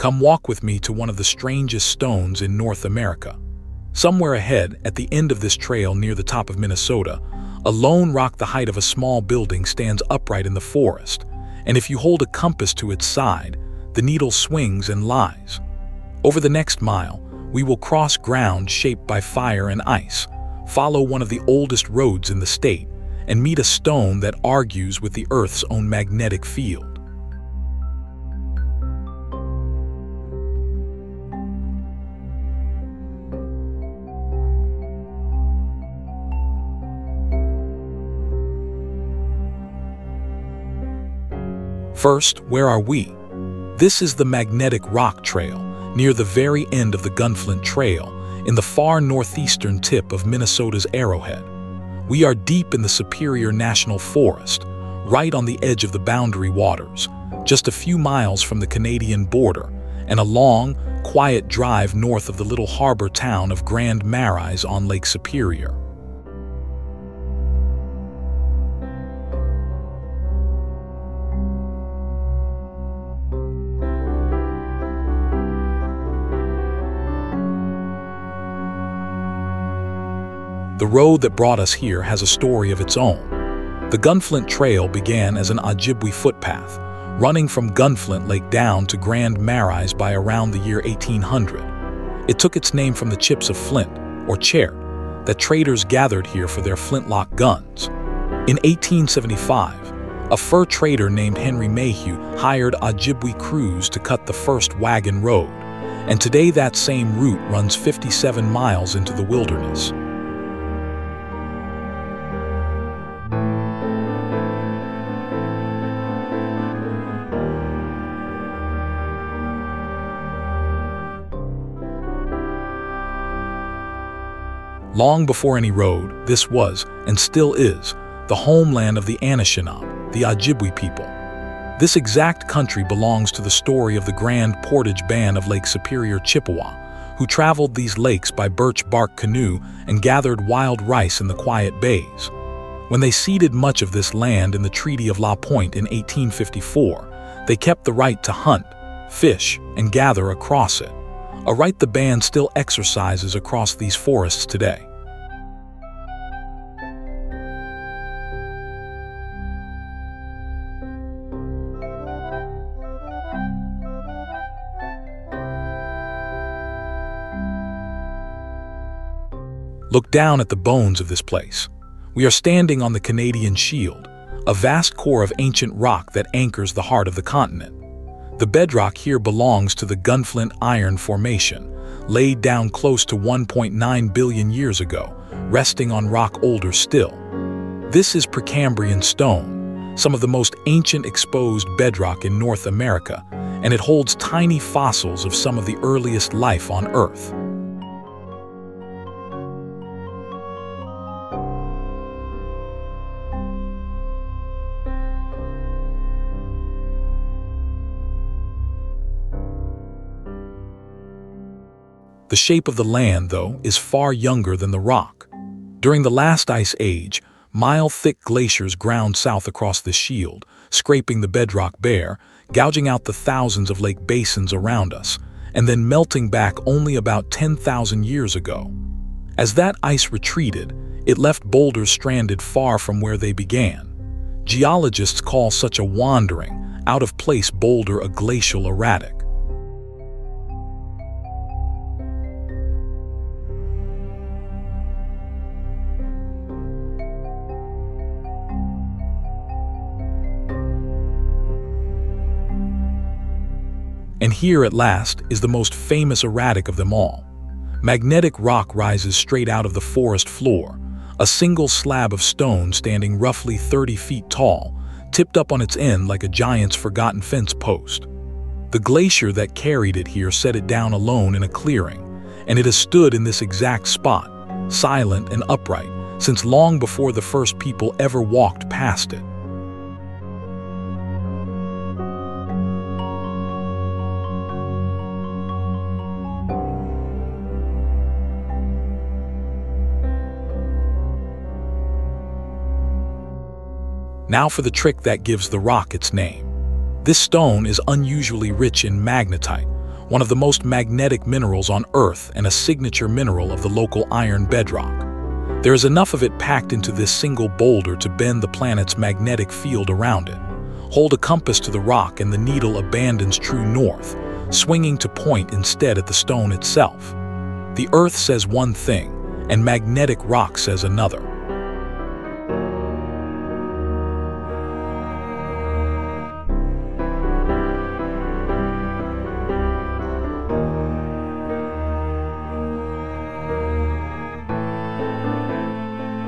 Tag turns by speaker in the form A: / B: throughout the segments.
A: Come walk with me to one of the strangest stones in North America. Somewhere ahead, at the end of this trail near the top of Minnesota, a lone rock the height of a small building stands upright in the forest, and if you hold a compass to its side, the needle swings and lies. Over the next mile, we will cross ground shaped by fire and ice, follow one of the oldest roads in the state, and meet a stone that argues with the Earth's own magnetic field. First, where are we? This is the Magnetic Rock Trail, near the very end of the Gunflint Trail, in the far northeastern tip of Minnesota's Arrowhead. We are deep in the Superior National Forest, right on the edge of the Boundary Waters, just a few miles from the Canadian border, and a long, quiet drive north of the little harbor town of Grand Marais on Lake Superior. The road that brought us here has a story of its own. The Gunflint Trail began as an Ojibwe footpath, running from Gunflint Lake down to Grand Marais by around the year 1800. It took its name from the chips of flint, or chert, that traders gathered here for their flintlock guns. In 1875, a fur trader named Henry Mayhew hired Ojibwe crews to cut the first wagon road, and today that same route runs 57 miles into the wilderness. Long before any road, this was, and still is, the homeland of the Anishinaabe, the Ojibwe people. This exact country belongs to the story of the Grand Portage Band of Lake Superior Chippewa, who traveled these lakes by birch bark canoe and gathered wild rice in the quiet bays. When they ceded much of this land in the Treaty of La Pointe in 1854, they kept the right to hunt, fish, and gather across it, a right the band still exercises across these forests today. Look down at the bones of this place. We are standing on the Canadian Shield, a vast core of ancient rock that anchors the heart of the continent. The bedrock here belongs to the Gunflint Iron Formation, laid down close to 1.9 billion years ago, resting on rock older still. This is Precambrian stone, some of the most ancient exposed bedrock in North America, and it holds tiny fossils of some of the earliest life on Earth. The shape of the land, though, is far younger than the rock. During the last ice age, mile-thick glaciers ground south across the shield, scraping the bedrock bare, gouging out the thousands of lake basins around us, and then melting back only about 10,000 years ago. As that ice retreated, it left boulders stranded far from where they began. Geologists call such a wandering, out-of-place boulder a glacial erratic. And here, at last, is the most famous erratic of them all. Magnetic rock rises straight out of the forest floor, a single slab of stone standing roughly 30 feet tall, tipped up on its end like a giant's forgotten fence post. The glacier that carried it here set it down alone in a clearing, and it has stood in this exact spot, silent and upright, since long before the first people ever walked past it. Now for the trick that gives the rock its name. This stone is unusually rich in magnetite, one of the most magnetic minerals on Earth and a signature mineral of the local iron bedrock. There is enough of it packed into this single boulder to bend the planet's magnetic field around it. Hold a compass to the rock and the needle abandons true north, swinging to point instead at the stone itself. The Earth says one thing, and magnetic rock says another.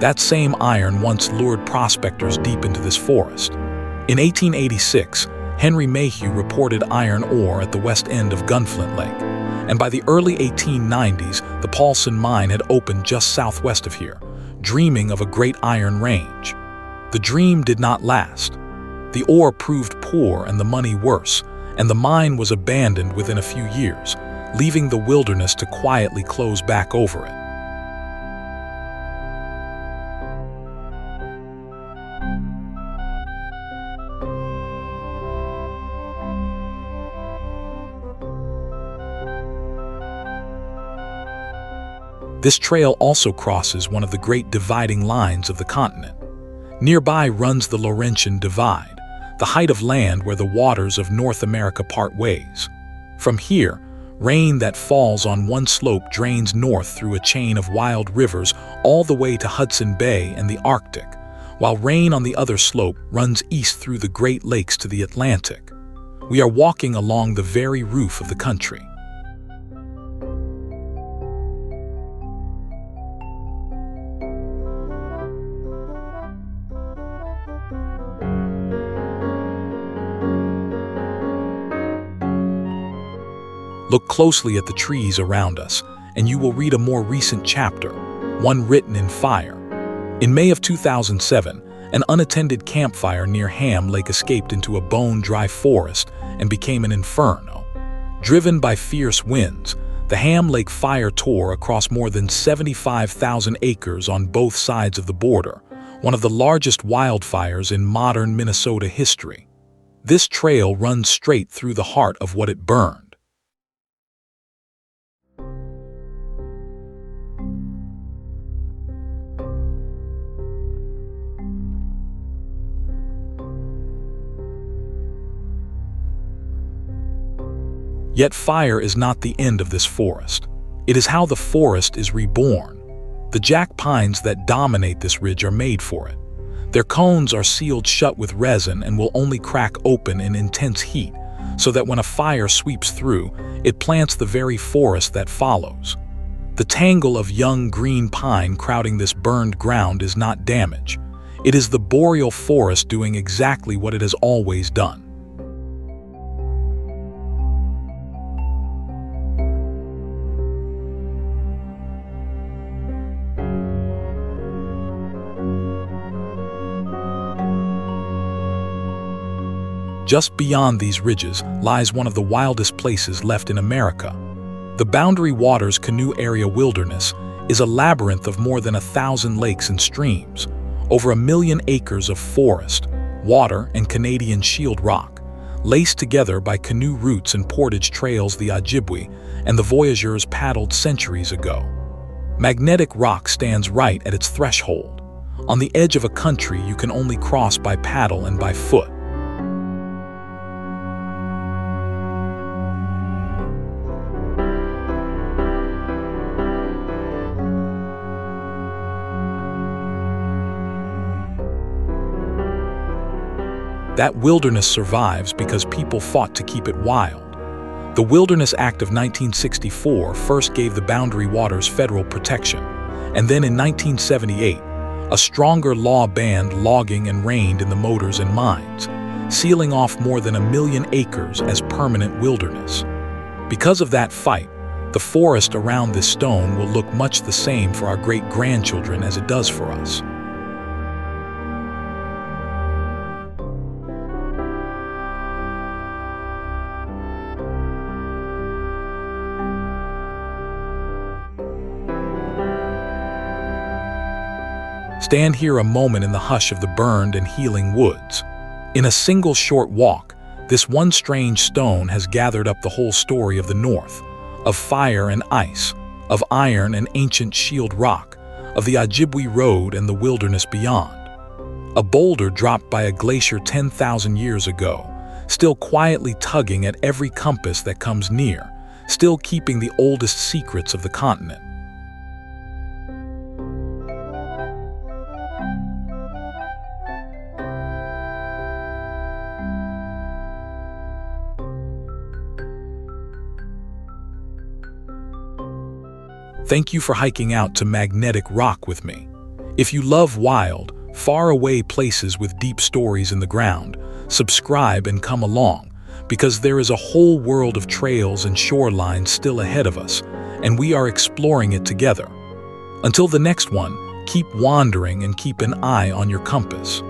A: That same iron once lured prospectors deep into this forest. In 1886, Henry Mayhew reported iron ore at the west end of Gunflint Lake, and by the early 1890s, the Paulson mine had opened just southwest of here, dreaming of a great iron range. The dream did not last. The ore proved poor and the money worse, and the mine was abandoned within a few years, leaving the wilderness to quietly close back over it. This trail also crosses one of the great dividing lines of the continent. Nearby runs the Laurentian Divide, the height of land where the waters of North America part ways. From here, rain that falls on one slope drains north through a chain of wild rivers all the way to Hudson Bay and the Arctic, while rain on the other slope runs east through the Great Lakes to the Atlantic. We are walking along the very roof of the country. Look closely at the trees around us, and you will read a more recent chapter, one written in fire. In May of 2007, an unattended campfire near Ham Lake escaped into a bone-dry forest and became an inferno. Driven by fierce winds, the Ham Lake fire tore across more than 75,000 acres on both sides of the border, one of the largest wildfires in modern Minnesota history. This trail runs straight through the heart of what it burned. Yet fire is not the end of this forest. It is how the forest is reborn. The jack pines that dominate this ridge are made for it. Their cones are sealed shut with resin and will only crack open in intense heat, so that when a fire sweeps through, it plants the very forest that follows. The tangle of young green pine crowding this burned ground is not damage. It is the boreal forest doing exactly what it has always done. Just beyond these ridges lies one of the wildest places left in America. The Boundary Waters Canoe Area Wilderness is a labyrinth of more than 1,000 lakes and streams, over 1 million acres of forest, water, and Canadian shield rock, laced together by canoe routes and portage trails the Ojibwe and the voyageurs paddled centuries ago. Magnetic rock stands right at its threshold, on the edge of a country you can only cross by paddle and by foot. That wilderness survives because people fought to keep it wild. The Wilderness Act of 1964 first gave the Boundary Waters federal protection, and then in 1978, a stronger law banned logging and reigned in the motors and mines, sealing off more than 1 million acres as permanent wilderness. Because of that fight, the forest around this stone will look much the same for our great-grandchildren as it does for us. Stand here a moment in the hush of the burned and healing woods. In a single short walk, This one strange stone has gathered up the whole story of the North, of fire and ice, of iron and ancient shield rock, of the Ojibwe road and the wilderness beyond. A boulder dropped by a glacier 10,000 years ago, still quietly tugging at every compass that comes near, still keeping the oldest secrets of the continent. Thank you for hiking out to Magnetic Rock with me. If you love wild, far-away places with deep stories in the ground, subscribe and come along, because there is a whole world of trails and shorelines still ahead of us, and we are exploring it together. Until the next one, keep wandering and keep an eye on your compass.